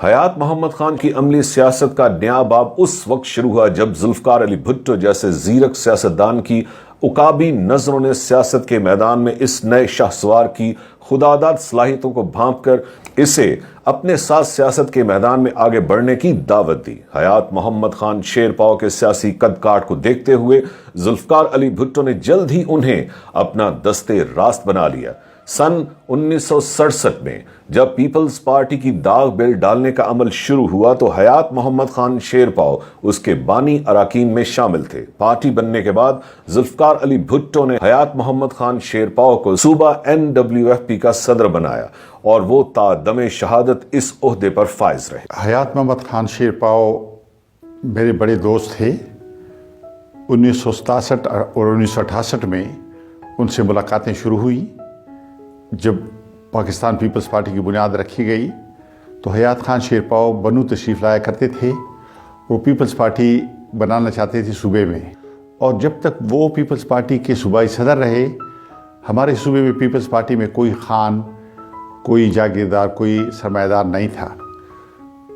حیات محمد خان کی عملی سیاست کا نیا باب اس وقت شروع ہوا جب ذوالفقار علی بھٹو جیسے زیرک سیاستدان کی عقابی نظروں نے سیاست کے میدان میں اس نئے شاہسوار کی خداداد صلاحیتوں کو بھانپ کر اسے اپنے ساتھ سیاست کے میدان میں آگے بڑھنے کی دعوت دی۔ حیات محمد خان شیر پاؤ کے سیاسی قد کاٹ کو دیکھتے ہوئے ذوالفقار علی بھٹو نے جلد ہی انہیں اپنا دستے راست بنا لیا۔ سن 1967 میں جب پیپلز پارٹی کی داغ بیل ڈالنے کا عمل شروع ہوا تو حیات محمد خان شیر پاؤ اس کے بانی اراکین میں شامل تھے۔ پارٹی بننے کے بعد ذوالفقار علی بھٹو نے حیات محمد خان شیر پاؤ کو صوبہ NWFP کا صدر بنایا اور وہ تا دم شہادت اس عہدے پر فائز رہے۔ حیات محمد خان شیر پاؤ میرے بڑے دوست تھے۔ 1967 اور 1968 میں ان سے ملاقاتیں شروع ہوئی۔ جب پاکستان پیپلز پارٹی کی بنیاد رکھی گئی تو حیات خان شیر پاؤ بنو تشریف لایا کرتے تھے۔ وہ پیپلز پارٹی بنانا چاہتے تھے صوبے میں، اور جب تک وہ پیپلز پارٹی کے صوبائی صدر رہے ہمارے صوبے میں پیپلز پارٹی میں کوئی خان، کوئی جاگیردار، کوئی سرمایہ دار نہیں تھا۔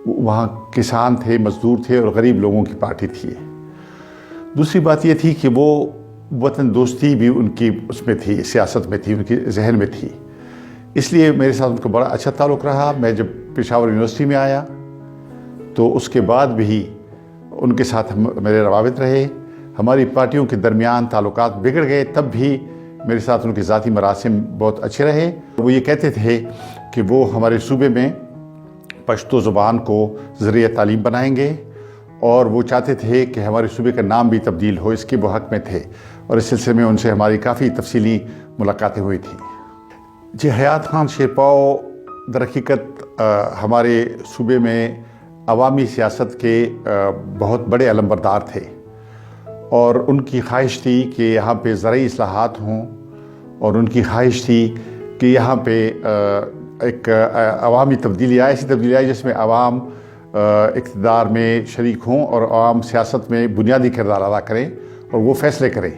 وہاں کسان تھے، مزدور تھے اور غریب لوگوں کی پارٹی تھی۔ دوسری بات یہ تھی کہ وہ وطن دوستی بھی ان کی اس میں تھی، سیاست میں تھی، ان کے ذہن میں تھی۔ اس لیے میرے ساتھ ان کا بڑا اچھا تعلق رہا۔ میں جب پشاور یونیورسٹی میں آیا تو اس کے بعد بھی ان کے ساتھ میرے روابط رہے۔ ہماری پارٹیوں کے درمیان تعلقات بگڑ گئے، تب بھی میرے ساتھ ان کے ذاتی مراسم بہت اچھے رہے۔ وہ یہ کہتے تھے کہ وہ ہمارے صوبے میں پشتو زبان کو ذریعہ تعلیم بنائیں گے، اور وہ چاہتے تھے کہ ہمارے صوبے کا نام بھی تبدیل ہو، اس کے وہ حق میں تھے، اور اس سلسلے میں ان سے ہماری کافی تفصیلی ملاقاتیں ہوئی تھیں۔ جی، حیات خان شیر پاؤ در حقیقت ہمارے صوبے میں عوامی سیاست کے بہت بڑے علمبردار تھے، اور ان کی خواہش تھی کہ یہاں پہ زرعی اصلاحات ہوں، اور ان کی خواہش تھی کہ یہاں پہ ایک عوامی تبدیلی آئے، ایسی تبدیلی آئے جس میں عوام اقتدار میں شریک ہوں اور عوام سیاست میں بنیادی کردار ادا کریں اور وہ فیصلے کریں۔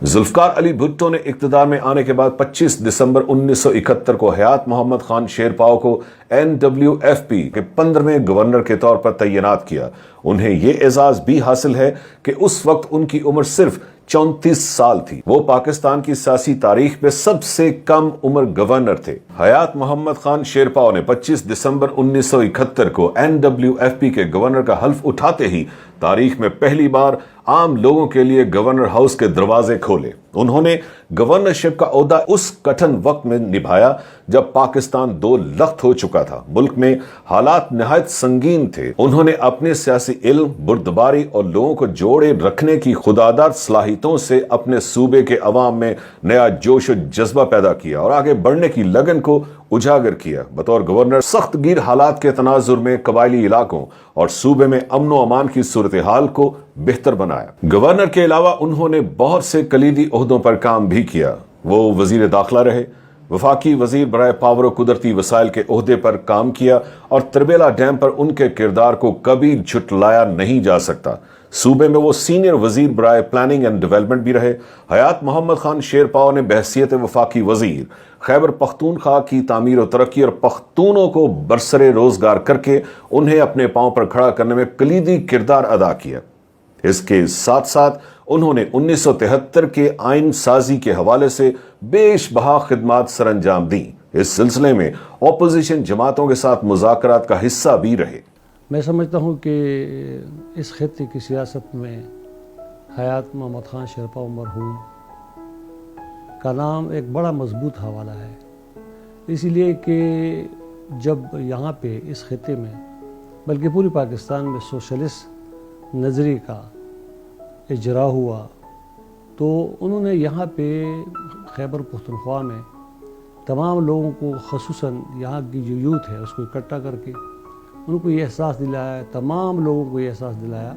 ذوالفقار علی بھٹو نے اقتدار میں آنے کے بعد 25 دسمبر 1971 کو حیات محمد خان شیر پاؤ کو NWFP کے 15ویں گورنر کے طور پر تعینات کیا۔ انہیں یہ اعزاز بھی حاصل ہے کہ اس وقت ان کی عمر صرف 34 سال تھی۔ وہ پاکستان کی سیاسی تاریخ میں سب سے کم عمر گورنر تھے۔ حیات محمد خان شیر پاؤ نے 25 دسمبر 1971 کو NWFP کے گورنر کا حلف اٹھاتے ہی تاریخ میں پہلی بار عام لوگوں کے لیے گورنر ہاؤس کے دروازے کھولے۔ انہوں نے گورنرشپ کا عہدہ اس کٹھن وقت میں نبھایا جب پاکستان دو لخت ہو چکا تھا، ملک میں حالات نہایت سنگین تھے۔ انہوں نے اپنے سیاسی علم، بردباری اور لوگوں کو جوڑے رکھنے کی خداداد صلاحیتوں سے اپنے صوبے کے عوام میں نیا جوش و جذبہ پیدا کیا اور آگے بڑھنے کی لگن کو اجاگر کیا۔ بطور گورنر سخت گیر حالات کے تناظر میں قبائلی علاقوں اور صوبے میں امن و امان کی صورتحال کو بہتر بنایا۔ گورنر کے علاوہ انہوں نے بہت سے کلیدی عہدوں پر کام بھی کیا۔ وہ وزیر داخلہ رہے، وفاقی وزیر برائے پاور و قدرتی وسائل کے عہدے پر کام کیا، اور تربیلا ڈیم پر ان کے کردار کو کبھی جھٹلایا نہیں جا سکتا۔ صوبے میں وہ سینئر وزیر برائے پلاننگ اینڈ ڈیولپمنٹ بھی رہے۔ حیات محمد خان شیر پاؤ نے بحیثیت وفاقی وزیر خیبر پختونخوا کی تعمیر و ترقی اور پختونوں کو برسر روزگار کر کے انہیں اپنے پاؤں پر کھڑا کرنے میں کلیدی کردار ادا کیا۔ اس کے ساتھ ساتھ انہوں نے 1973 کے آئین سازی کے حوالے سے بیش بہا خدمات سر انجام دیں۔ اس سلسلے میں اپوزیشن جماعتوں کے ساتھ مذاکرات کا حصہ بھی رہے۔ میں سمجھتا ہوں کہ اس خطے کی سیاست میں حیات محمد خان شیر پاؤ مرحوم کا نام ایک بڑا مضبوط حوالہ ہے، اسی لیے کہ جب یہاں پہ اس خطے میں بلکہ پوری پاکستان میں سوشلسٹ نظریے کا اجرا ہوا تو انہوں نے یہاں پہ خیبر پختونخوا میں تمام لوگوں کو، خصوصاً یہاں کی جو یوتھ ہے اس کو اکٹھا کر کے ان کو یہ احساس دلایا، تمام لوگوں کو یہ احساس دلایا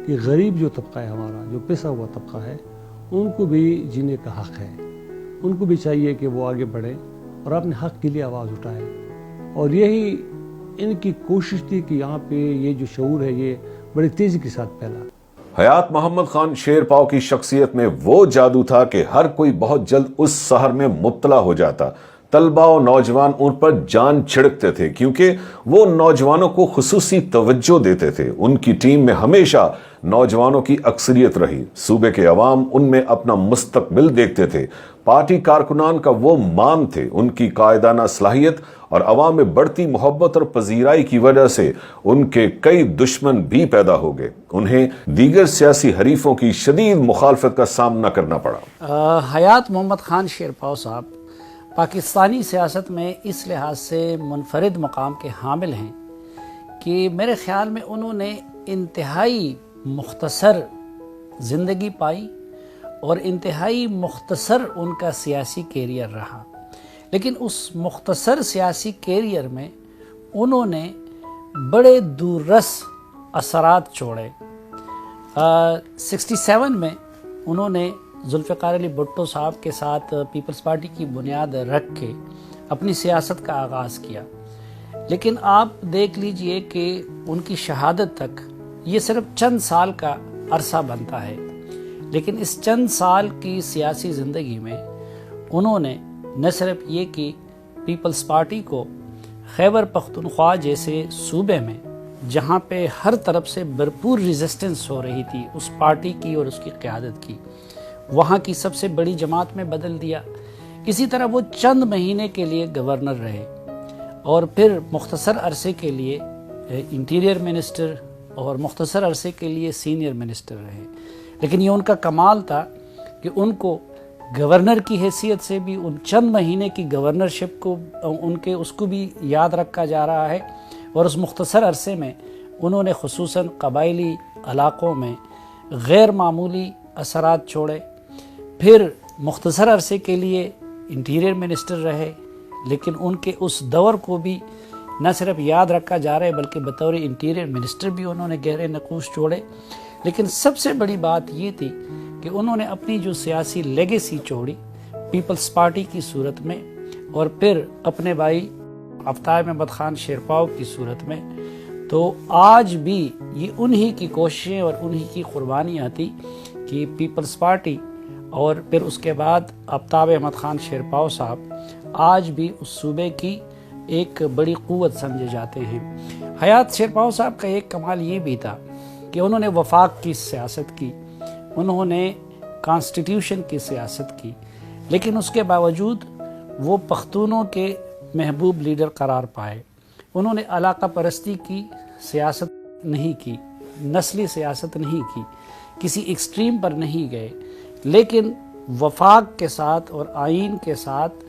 کہ غریب جو طبقہ ہے ہمارا، جو پسا ہوا طبقہ ہے، ان کو بھی جینے کا حق ہے، ان کو بھی چاہیے کہ وہ آگے بڑھیں اور اپنے حق کے لیے آواز اٹھائیں۔ اور یہی ان کی کوشش تھی کہ یہاں پہ یہ جو شعور ہے یہ بڑی تیزی کے ساتھ پھیلا۔ حیات محمد خان شیر پاؤ کی شخصیت میں وہ جادو تھا کہ ہر کوئی بہت جلد اس سحر میں مبتلا ہو جاتا۔ طلبہ و نوجوان ان پر جان چھڑکتے تھے کیونکہ وہ نوجوانوں کو خصوصی توجہ دیتے تھے۔ ان کی ٹیم میں ہمیشہ نوجوانوں کی اکثریت رہی۔ صوبے کے عوام ان میں اپنا مستقبل دیکھتے تھے۔ پارٹی کارکنان کا وہ مان تھے، ان کی قائدانہ صلاحیت اور عوام میں بڑھتی محبت اور پذیرائی کی وجہ سے ان کے کئی دشمن بھی پیدا ہو گئے۔ انہیں دیگر سیاسی حریفوں کی شدید مخالفت کا سامنا کرنا پڑا۔ حیات محمد خان شیرپاؤ صاحب پاکستانی سیاست میں اس لحاظ سے منفرد مقام کے حامل ہیں کہ میرے خیال میں انہوں نے انتہائی مختصر زندگی پائی اور انتہائی مختصر ان کا سیاسی کیریئر رہا، لیکن اس مختصر سیاسی کیریئر میں انہوں نے بڑے دوررس اثرات چھوڑے۔ 67 میں انہوں نے ذوالفقار علی بھٹو صاحب کے ساتھ پیپلز پارٹی کی بنیاد رکھ کے اپنی سیاست کا آغاز کیا، لیکن آپ دیکھ لیجئے کہ ان کی شہادت تک یہ صرف چند سال کا عرصہ بنتا ہے، لیکن اس چند سال کی سیاسی زندگی میں انہوں نے نہ صرف یہ کہ پیپلز پارٹی کو خیبر پختونخوا جیسے صوبے میں جہاں پہ ہر طرف سے بھرپور ریزسٹنس ہو رہی تھی اس پارٹی کی اور اس کی قیادت کی، وہاں کی سب سے بڑی جماعت میں بدل دیا۔ اسی طرح وہ چند مہینے کے لیے گورنر رہے اور پھر مختصر عرصے کے لیے انٹیریئر منسٹر اور مختصر عرصے کے لیے سینئر منسٹر رہے، لیکن یہ ان کا کمال تھا کہ ان کو گورنر کی حیثیت سے بھی ان چند مہینے کی گورنرشپ کو اس کو بھی یاد رکھا جا رہا ہے، اور اس مختصر عرصے میں انہوں نے خصوصاً قبائلی علاقوں میں غیر معمولی اثرات چھوڑے۔ پھر مختصر عرصے کے لیے انٹیریئر منسٹر رہے، لیکن ان کے اس دور کو بھی نہ صرف یاد رکھا جا رہا ہے بلکہ بطور انٹیریئر منسٹر بھی انہوں نے گہرے نقوش چھوڑے۔ لیکن سب سے بڑی بات یہ تھی کہ انہوں نے اپنی جو سیاسی لیگیسی چھوڑی پیپلز پارٹی کی صورت میں اور پھر اپنے بھائی آفتاب احمد خان شیرپاؤ کی صورت میں، تو آج بھی یہ انہی کی کوششیں اور انہی کی قربانیاں تھی کہ پیپلز پارٹی اور پھر اس کے بعد آفتاب احمد خان شیرپاؤ صاحب آج بھی اس صوبے کی ایک بڑی قوت سمجھے جاتے ہیں۔ حیات شیرپاؤ صاحب کا ایک کمال یہ بھی تھا کہ انہوں نے وفاق کی سیاست کی، انہوں نے کانسٹیٹیوشن کی سیاست کی، لیکن اس کے باوجود وہ پختونوں کے محبوب لیڈر قرار پائے۔ انہوں نے علاقہ پرستی کی سیاست نہیں کی، نسلی سیاست نہیں کی، کسی ایکسٹریم پر نہیں گئے، لیکن وفاق کے ساتھ اور آئین کے ساتھ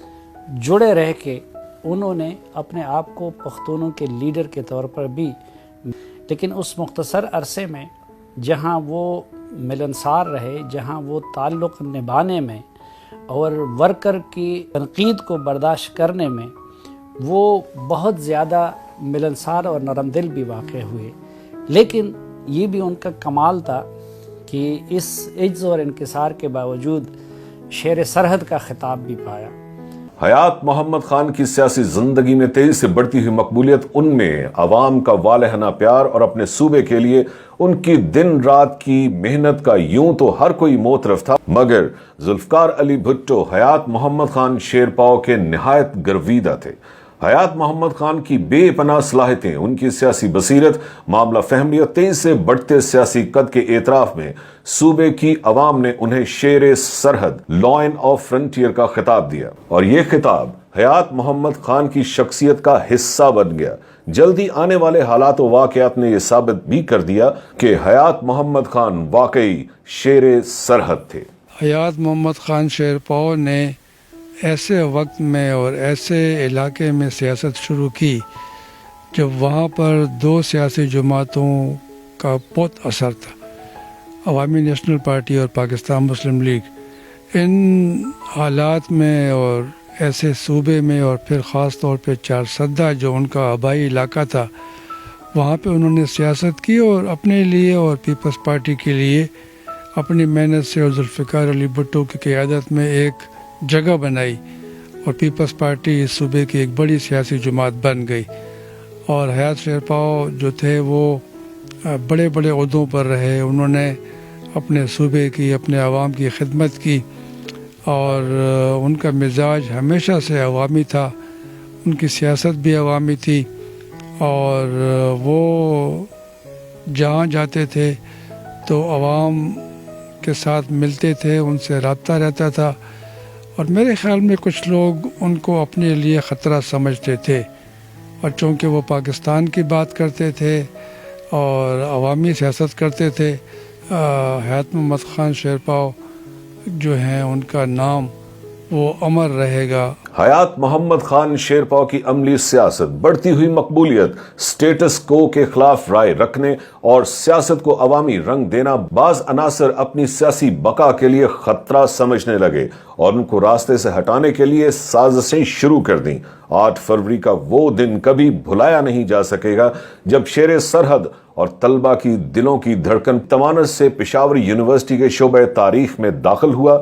جڑے رہ کے انہوں نے اپنے آپ کو پختونوں کے لیڈر کے طور پر بھی، لیکن اس مختصر عرصے میں جہاں وہ ملنسار رہے، جہاں وہ تعلق نبھانے میں اور ورکر کی تنقید کو برداشت کرنے میں وہ بہت زیادہ ملنسار اور نرم دل بھی واقع ہوئے، لیکن یہ بھی ان کا کمال تھا کہ اس عجز اور انکسار کے باوجود شیر سرحد کا خطاب بھی پایا۔ حیات محمد خان کی سیاسی زندگی میں تیزی سے بڑھتی ہوئی مقبولیت ان میں عوام کا والہانہ پیار اور اپنے صوبے کے لیے ان کی دن رات کی محنت کا یوں تو ہر کوئی موترف تھا، مگر ذوالفقار علی بھٹو حیات محمد خان شیرپاؤ کے نہایت گرویدہ تھے۔ حیات محمد خان کی بے پناہ صلاحیتیں، ان کی سیاسی بصیرت، معاملہ فہمی اور تیزی سے بڑھتے سیاسی قد کے اعتراف میں صوبے کی عوام نے انہیں شیر سرحد، لائن آف فرنٹیئر کا خطاب دیا، اور یہ خطاب حیات محمد خان کی شخصیت کا حصہ بن گیا۔ جلدی آنے والے حالات و واقعات نے یہ ثابت بھی کر دیا کہ حیات محمد خان واقعی شیر سرحد تھے۔ حیات محمد خان شیرپاؤ نے ایسے وقت میں اور ایسے علاقے میں سیاست شروع کی جب وہاں پر دو سیاسی جماعتوں کا بہت اثر تھا، عوامی نیشنل پارٹی اور پاکستان مسلم لیگ۔ ان حالات میں اور ایسے صوبے میں اور پھر خاص طور پہ چارسدہ جو ان کا آبائی علاقہ تھا، وہاں پہ انہوں نے سیاست کی اور اپنے لیے اور پیپلز پارٹی کے لیے اپنی محنت سے اور ذوالفقار علی بھٹو کی قیادت میں ایک جگہ بنائی، اور پیپلز پارٹی اس صوبے کی ایک بڑی سیاسی جماعت بن گئی۔ اور حیات شیرپاؤ جو تھے وہ بڑے بڑے عہدوں پر رہے، انہوں نے اپنے صوبے کی، اپنے عوام کی خدمت کی، اور ان کا مزاج ہمیشہ سے عوامی تھا، ان کی سیاست بھی عوامی تھی، اور وہ جہاں جاتے تھے تو عوام کے ساتھ ملتے تھے، ان سے رابطہ رہتا تھا، اور میرے خیال میں کچھ لوگ ان کو اپنے لیے خطرہ سمجھتے تھے، اور چونکہ وہ پاکستان کی بات کرتے تھے اور عوامی سیاست کرتے تھے، حیات محمد خان شیرپاؤ جو ہیں ان کا نام وہ امر رہے گا۔ حیات محمد خان شیرپاؤ کی عملی سیاست، بڑھتی ہوئی مقبولیت، سٹیٹس کو کے خلاف رائے رکھنے اور سیاست کو عوامی رنگ دینا، بعض عناصر اپنی سیاسی بقا کے لیے خطرہ سمجھنے لگے اور ان کو راستے سے ہٹانے کے لیے سازشیں شروع کر دیں۔ 8 فروری کا وہ دن کبھی بھلایا نہیں جا سکے گا جب شیر سرحد اور طلبہ کی دلوں کی دھڑکن تمانت سے پشاور یونیورسٹی کے شعبہ تاریخ میں داخل ہوا۔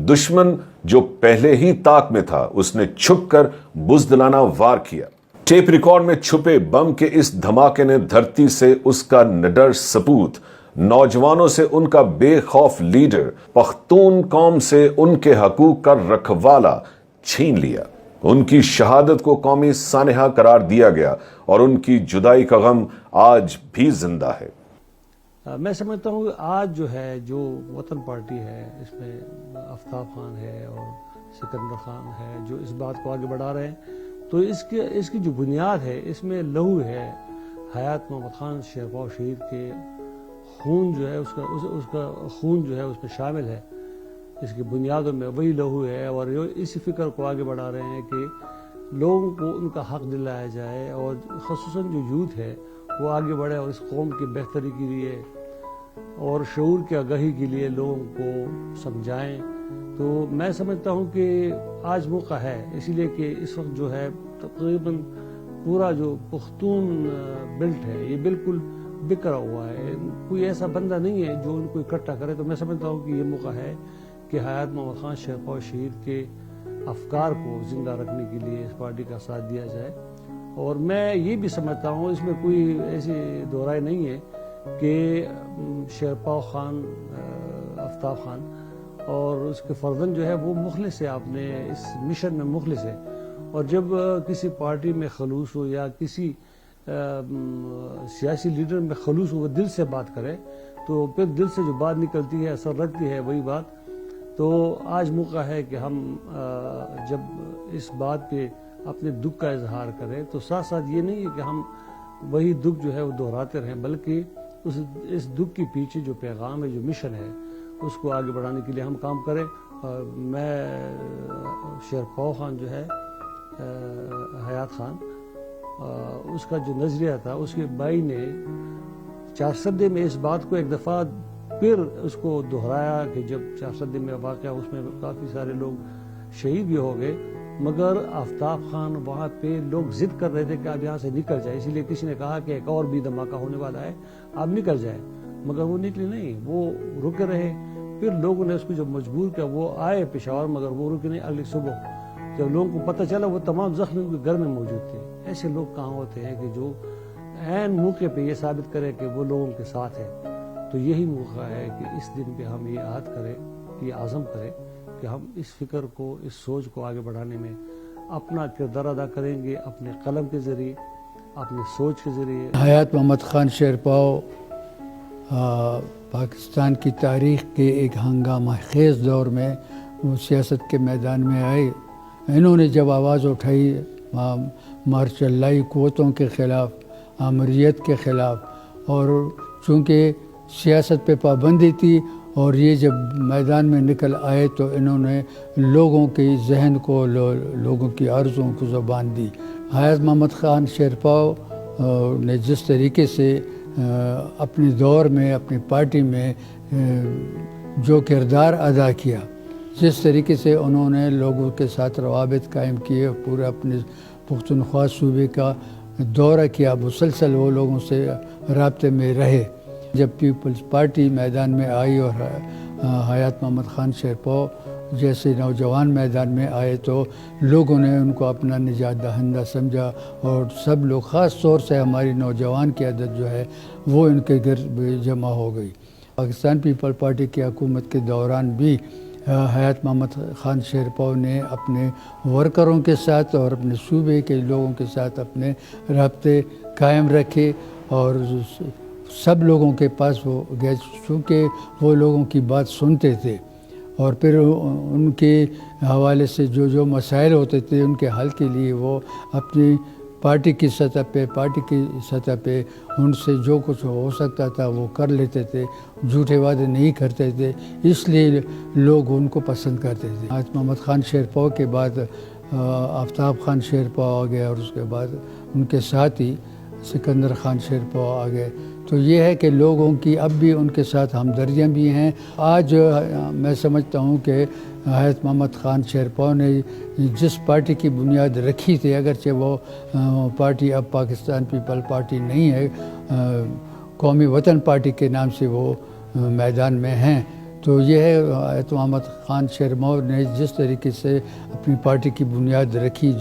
دشمن جو پہلے ہی طاق میں تھا، اس نے چھپ کر بزدلانہ وار کیا۔ ٹیپ ریکارڈ میں چھپے بم کے اس دھماکے نے دھرتی سے اس کا نڈر سپوت، نوجوانوں سے ان کا بے خوف لیڈر، پختون قوم سے ان کے حقوق کا رکھوالا چھین لیا۔ ان کی شہادت کو قومی سانحہ قرار دیا گیا اور ان کی جدائی کا غم آج بھی زندہ ہے۔ میں سمجھتا ہوں کہ آج جو ہے جو وطن پارٹی ہے، اس میں آفتاب خان ہے اور سکندر خان ہے جو اس بات کو آگے بڑھا رہے ہیں، تو اس کی جو بنیاد ہے اس میں لہو ہے حیات محمد خان شیرپاؤ شہید کے خون جو ہے اس کا خون جو ہے اس میں شامل ہے۔ اس کی بنیادوں میں وہی لہو ہے، اور اسی فکر کو آگے بڑھا رہے ہیں کہ لوگوں کو ان کا حق دلایا جائے، اور خصوصاً جو یوتھ ہے وہ آگے بڑھے اور اس قوم کی بہتری کے لیے اور شعور کی آگاہی کے لیے لوگوں کو سمجھائیں۔ تو میں سمجھتا ہوں کہ آج موقع ہے، اسی لیے کہ اس وقت جو ہے تقریباً پورا جو پختون بیلٹ ہے یہ بالکل بکھرا ہوا ہے، کوئی ایسا بندہ نہیں ہے جو ان کو اکٹھا کرے۔ تو میں سمجھتا ہوں کہ یہ موقع ہے کہ حیات محمد خان شیرپاؤ شہید کے افکار کو زندہ رکھنے کے لیے اس پارٹی کا ساتھ دیا جائے۔ اور میں یہ بھی سمجھتا ہوں، اس میں کوئی ایسی دو رائے نہیں ہے کہ شیرپاؤ خان آفتاب خان اور اس کے فرزند جو ہے وہ مخلص ہے، اپنے اس مشن میں مخلص ہے، اور جب کسی پارٹی میں خلوص ہو یا کسی سیاسی لیڈر میں خلوص ہو، وہ دل سے بات کرے تو پھر دل سے جو بات نکلتی ہے اثر رکھتی ہے وہی بات۔ تو آج موقع ہے کہ ہم جب اس بات پہ اپنے دکھ کا اظہار کریں تو ساتھ ساتھ یہ نہیں ہے کہ ہم وہی دکھ جو ہے وہ دہراتے رہیں، بلکہ اس دکھ کے پیچھے جو پیغام ہے، جو مشن ہے، اس کو آگے بڑھانے کے لیے ہم کام کریں۔ میں شیرپاؤ خان جو ہے حیات خان، اس کا جو نظریہ تھا، اس کے بھائی نے 4 سدے میں اس بات کو ایک دفعہ پھر اس کو دہرایا کہ جب 4 سدے میں واقعہ، اس میں کافی سارے لوگ شہید بھی ہو گئے، مگر آفتاب خان وہاں پہ لوگ ضد کر رہے تھے کہ آپ یہاں سے نکل جائے، اسی لیے کسی نے کہا کہ ایک اور بھی دھماکہ ہونے والا ہے، آپ نکل جائیں، مگر وہ نکلے نہیں، وہ رکے رہے۔ پھر لوگوں نے اس کو جب مجبور کیا، وہ آئے پشاور، مگر وہ رکے نہیں۔ اگلی صبح جب لوگوں کو پتہ چلا، وہ تمام زخمی ان کے گھر میں موجود تھے۔ ایسے لوگ کہاں ہوتے ہیں کہ جو عین موقع پہ یہ ثابت کرے کہ وہ لوگوں کے ساتھ ہے۔ تو یہی موقع ہے کہ اس دن پہ ہم یہ عہد کریں، یہ عزم کریں کہ ہم اس فکر کو، اس سوچ کو آگے بڑھانے میں اپنا کردار ادا کریں گے، اپنے قلم کے ذریعے، اپنے سوچ کے ذریعے۔ حیات محمد خان شیرپاؤ پاکستان کی تاریخ کے ایک ہنگامہ خیز دور میں وہ سیاست کے میدان میں آئے۔ انہوں نے جب آواز اٹھائی مارشل لائی قوتوں کے خلاف، آمریت کے خلاف، اور چونکہ سیاست پہ پابندی تھی اور یہ جب میدان میں نکل آئے تو انہوں نے لوگوں کے ذہن کو، لوگوں کی عرضوں کو زبان دی۔ حیات محمد خان شیرپاؤ نے جس طریقے سے اپنے دور میں، اپنی پارٹی میں جو کردار ادا کیا، جس طریقے سے انہوں نے لوگوں کے ساتھ روابط قائم کیے، پورے اپنے پختونخوا صوبے کا دورہ کیا، مسلسل وہ لوگوں سے رابطے میں رہے۔ جب پیپلز پارٹی میدان میں آئی اور حیات محمد خان شیرپاؤ جیسے نوجوان میدان میں آئے تو لوگوں نے ان کو اپنا نجات دہندہ سمجھا، اور سب لوگ، خاص طور سے ہماری نوجوان کی عدد جو ہے وہ ان کے گرد جمع ہو گئی۔ پاکستان پیپل پارٹی کی حکومت کے دوران بھی حیات محمد خان شیرپاؤ نے اپنے ورکروں کے ساتھ اور اپنے صوبے کے لوگوں کے ساتھ اپنے رابطے قائم رکھے اور سب لوگوں کے پاس وہ گئے، چونکہ وہ لوگوں کی بات سنتے تھے اور پھر ان کے حوالے سے جو مسائل ہوتے تھے ان کے حل کے لیے وہ اپنی پارٹی کی سطح پہ ان سے جو کچھ ہو سکتا تھا وہ کر لیتے تھے، جھوٹے وعدے نہیں کرتے تھے، اس لیے لوگ ان کو پسند کرتے تھے۔ حیات محمد خان شیرپاؤ کے بعد آفتاب خان شیرپاؤ آ گئے اور اس کے بعد ان کے ساتھ ہی سکندر خان شیرپاؤ آ گئے۔ تو یہ ہے کہ لوگوں کی اب بھی ان کے ساتھ ہمدردیاں بھی ہیں۔ آج میں سمجھتا ہوں کہ حیات محمد خان شیرپاؤ نے جس پارٹی کی بنیاد رکھی تھی، اگرچہ وہ پارٹی اب پاکستان پیپل پارٹی نہیں ہے، قومی وطن پارٹی کے نام سے وہ میدان میں ہیں، تو یہ ہے حیات محمد خان شیرپاؤ نے جس طریقے سے اپنی پارٹی کی بنیاد رکھی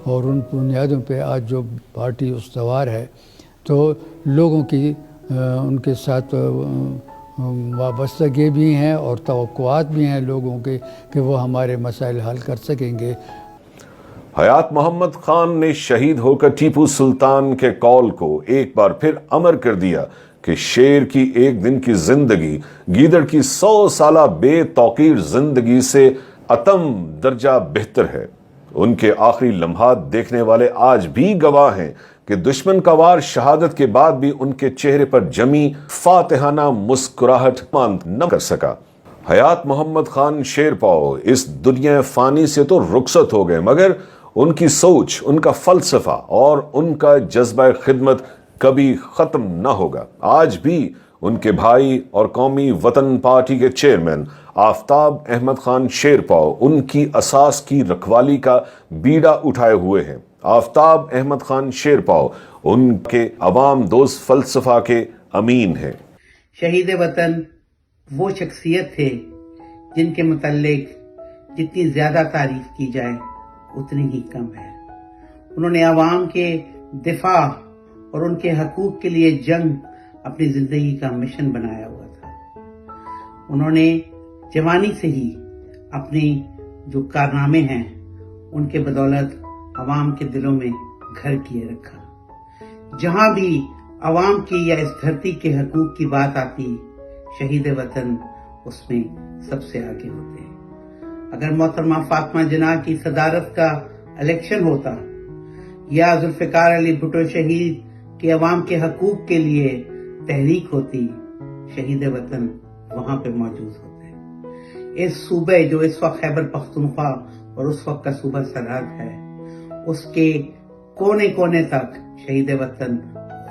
اور ان بنیادوں پہ آج جو پارٹی استوار ہے، تو لوگوں کی ان کے ساتھ وابستگی بھی ہیں اور توقعات بھی ہیں لوگوں کے کہ وہ ہمارے مسائل حل کر سکیں گے۔ حیات محمد خان نے شہید ہو کر ٹیپو سلطان کے قول کو ایک بار پھر امر کر دیا کہ شیر کی ایک دن کی زندگی گیدڑ کی 100 سالہ بے توقیر زندگی سے اتم درجہ بہتر ہے۔ ان کے آخری لمحات دیکھنے والے آج بھی گواہ ہیں کہ دشمن کا وار شہادت کے بعد بھی ان کے چہرے پر جمی فاتحانہ مسکراہٹ ماند نہ کر سکا۔ حیات محمد خان شیرپاؤ اس دنیا فانی سے تو رخصت ہو گئے، مگر ان کی سوچ، ان کا فلسفہ اور ان کا جذبہ خدمت کبھی ختم نہ ہوگا۔ آج بھی ان کے بھائی اور قومی وطن پارٹی کے چیئرمین آفتاب احمد خان شیرپاؤ ان کی اساس کی رکھوالی کا بیڑا اٹھائے ہوئے ہیں۔ آفتاب احمد خان شیرپاؤ ان کے عوام دوست فلسفہ کے امین ہیں۔ شہید وطن وہ شخصیت تھے جن کے متعلق جتنی زیادہ تعریف کی جائے اتنی ہی کم ہے۔ انہوں نے عوام کے دفاع اور ان کے حقوق کے لیے جنگ اپنی زندگی کا مشن بنایا ہوا تھا۔ انہوں نے جوانی سے ہی اپنی جو کارنامے ہیں ان کے بدولت عوام کے دلوں میں گھر کیے رکھا۔ جہاں بھی عوام کی یا اس دھرتی کے حقوق کی بات آتی، شہید وطن اس میں سب سے آگے ہوتے ہیں۔ اگر محترمہ فاطمہ جناح کی صدارت کا الیکشن ہوتا یا ذوالفقار علی بھٹو شہید کے عوام کے حقوق کے لیے تحریک ہوتی، شہید وطن وہاں پہ موجود ہوتے۔ اس صوبے جو اس وقت خیبر پختونخوا اور اس وقت کا صوبہ سرحد ہے، اس کے کونے کونے تک شہید وطن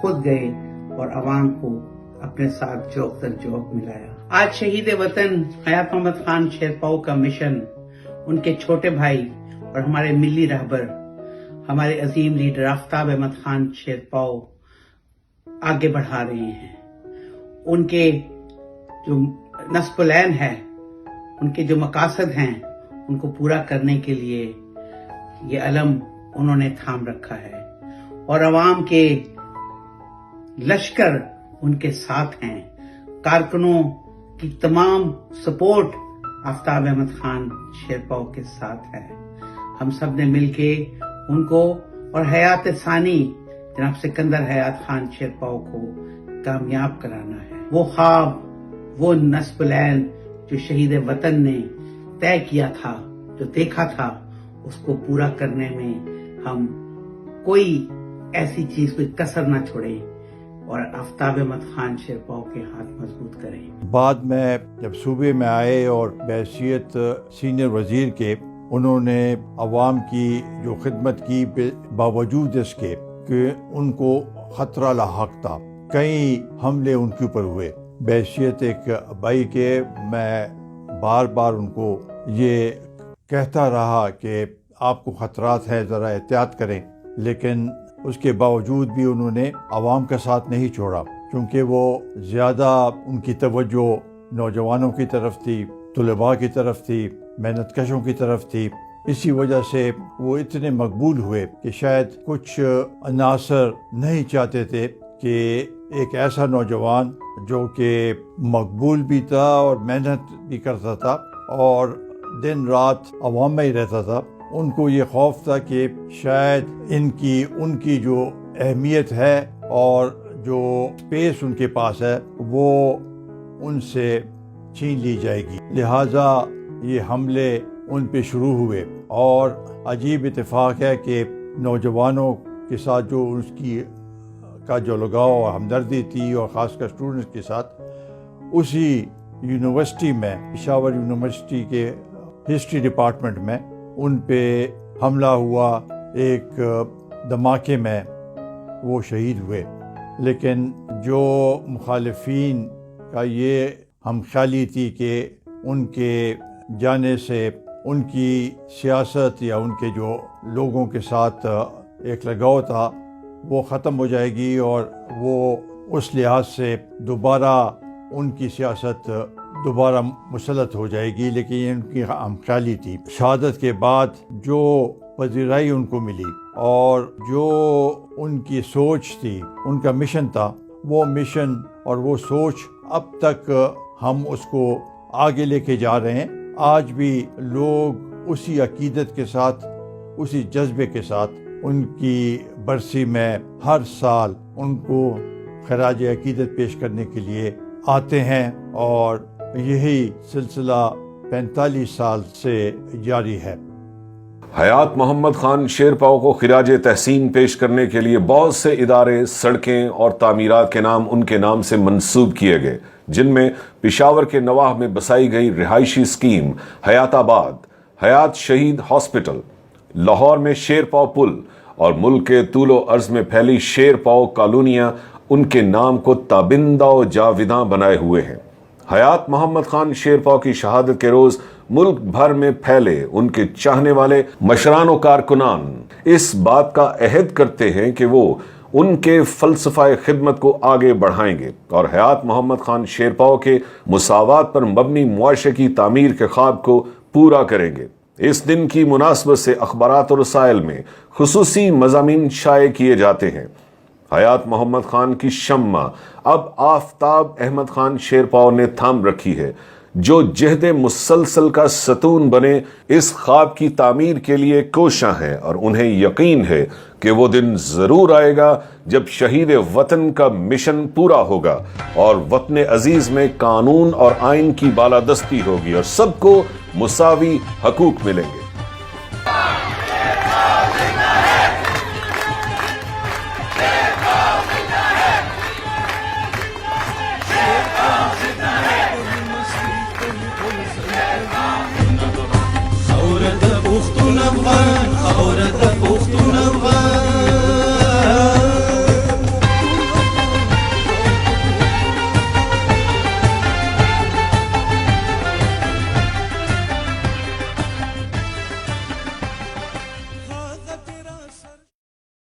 خود گئے اور عوام کو اپنے ساتھ جوق در جوق ملایا۔ آج شہید وطن حیات محمد خان شیرپاؤ کا مشن ان کے چھوٹے بھائی اور ہمارے ملی رہبر، ہمارے عظیم لیڈر آفتاب احمد خان شیرپاؤ آگے بڑھا رہے ہیں۔ ان کے جو نصب العین ہے، ان کے جو مقاصد ہیں، ان کو پورا کرنے کے لیے یہ علم انہوں نے تھام رکھا ہے اور عوام کے لشکر ان کے ساتھ ہیں۔ کارکنوں کی تمام سپورٹ آفتاب احمد خان شیرپاؤ کے ساتھ ہے۔ ہم سب نے مل کے ان کو اور حیات ثانی جناب سکندر حیات خان شیرپاؤ کو کامیاب کرانا ہے۔ وہ خواب، وہ نصب العین جو شہید وطن نے طے کیا تھا، جو دیکھا تھا، اس کو پورا کرنے میں ہم کوئی ایسی چیز، کوئی کسر نہ چھوڑیں اور آفتاب احمد خان شیرپاؤ کے ہاتھ مضبوط کریں۔ بعد میں جب صوبے میں آئے اور بحیثیت سینئر وزیر کے انہوں نے عوام کی جو خدمت کی، باوجود اس کے کہ ان کو خطرہ لاحق تھا، کئی حملے ان کے اوپر ہوئے، بحیثیت ایک بھائی کے میں بار بار ان کو یہ کہتا رہا کہ آپ کو خطرات ہیں، ذرا احتیاط کریں، لیکن اس کے باوجود بھی انہوں نے عوام کا ساتھ نہیں چھوڑا، کیونکہ وہ زیادہ ان کی توجہ نوجوانوں کی طرف تھی، طلباء کی طرف تھی، محنت کشوں کی طرف تھی۔ اسی وجہ سے وہ اتنے مقبول ہوئے کہ شاید کچھ عناصر نہیں چاہتے تھے کہ ایک ایسا نوجوان جو کہ مقبول بھی تھا اور محنت بھی کرتا تھا اور دن رات عوام میں ہی رہتا تھا. ان کو یہ خوف تھا کہ شاید ان کی جو اہمیت ہے اور جو اسپیس ان کے پاس ہے وہ ان سے چھین لی جائے گی. لہٰذا یہ حملے ان پہ شروع ہوئے. اور عجیب اتفاق ہے کہ نوجوانوں کے ساتھ جو اس کی کا جو لگاؤ اور ہمدردی تھی، اور خاص کر اسٹوڈنٹس کے ساتھ، اسی یونیورسٹی میں، پشاور یونیورسٹی کے ہسٹری ڈپارٹمنٹ میں ان پہ حملہ ہوا. ایک دھماکے میں وہ شہید ہوئے. لیکن جو مخالفین کا یہ ہم خیالی تھی کہ ان کے جانے سے ان کی سیاست یا ان کے جو لوگوں کے ساتھ ایک لگاؤ تھا وہ ختم ہو جائے گی، اور وہ اس لحاظ سے دوبارہ ان کی سیاست دوبارہ مسلط ہو جائے گی. لیکن یہ ان کی ہم خیالی تھی. شہادت کے بعد جو پذیرائی ان کو ملی اور جو ان کی سوچ تھی، ان کا مشن تھا، وہ مشن اور وہ سوچ اب تک ہم اس کو آگے لے کے جا رہے ہیں. آج بھی لوگ اسی عقیدت کے ساتھ، اسی جذبے کے ساتھ ان کی برسی میں ہر سال ان کو خراج عقیدت پیش کرنے کے لیے آتے ہیں، اور یہی سلسلہ 45 سال سے جاری ہے. حیات محمد خان شیرپاؤ کو خراج تحسین پیش کرنے کے لیے بہت سے ادارے، سڑکیں اور تعمیرات کے نام ان کے نام سے منسوب کیے گئے، جن میں پشاور کے نواح میں بسائی گئی رہائشی اسکیم حیات آباد، حیات شہید ہاسپٹل، لاہور میں شیرپاؤ پل، اور ملک کے طول و عرض میں پھیلی شیرپاؤ کالونیاں ان کے نام کو تابندہ و جاویداں بنائے ہوئے ہیں. حیات محمد خان شیرپاؤ کی شہادت کے روز ملک بھر میں پھیلے ان کے چاہنے والے مشران و کارکنان اس بات کا عہد کرتے ہیں کہ وہ ان کے فلسفہ خدمت کو آگے بڑھائیں گے اور حیات محمد خان شیرپاؤ کے مساوات پر مبنی معاشرے کی تعمیر کے خواب کو پورا کریں گے. اس دن کی مناسبت سے اخبارات اور رسائل میں خصوصی مضامین شائع کیے جاتے ہیں. حیات محمد خان کی شمع اب آفتاب احمد خان شیرپاؤ نے تھام رکھی ہے، جو جہد مسلسل کا ستون بنے اس خواب کی تعمیر کے لیے کوشاں ہیں، اور انہیں یقین ہے کہ وہ دن ضرور آئے گا جب شہید وطن کا مشن پورا ہوگا اور وطن عزیز میں قانون اور آئین کی بالادستی ہوگی اور سب کو مساوی حقوق ملیں گے.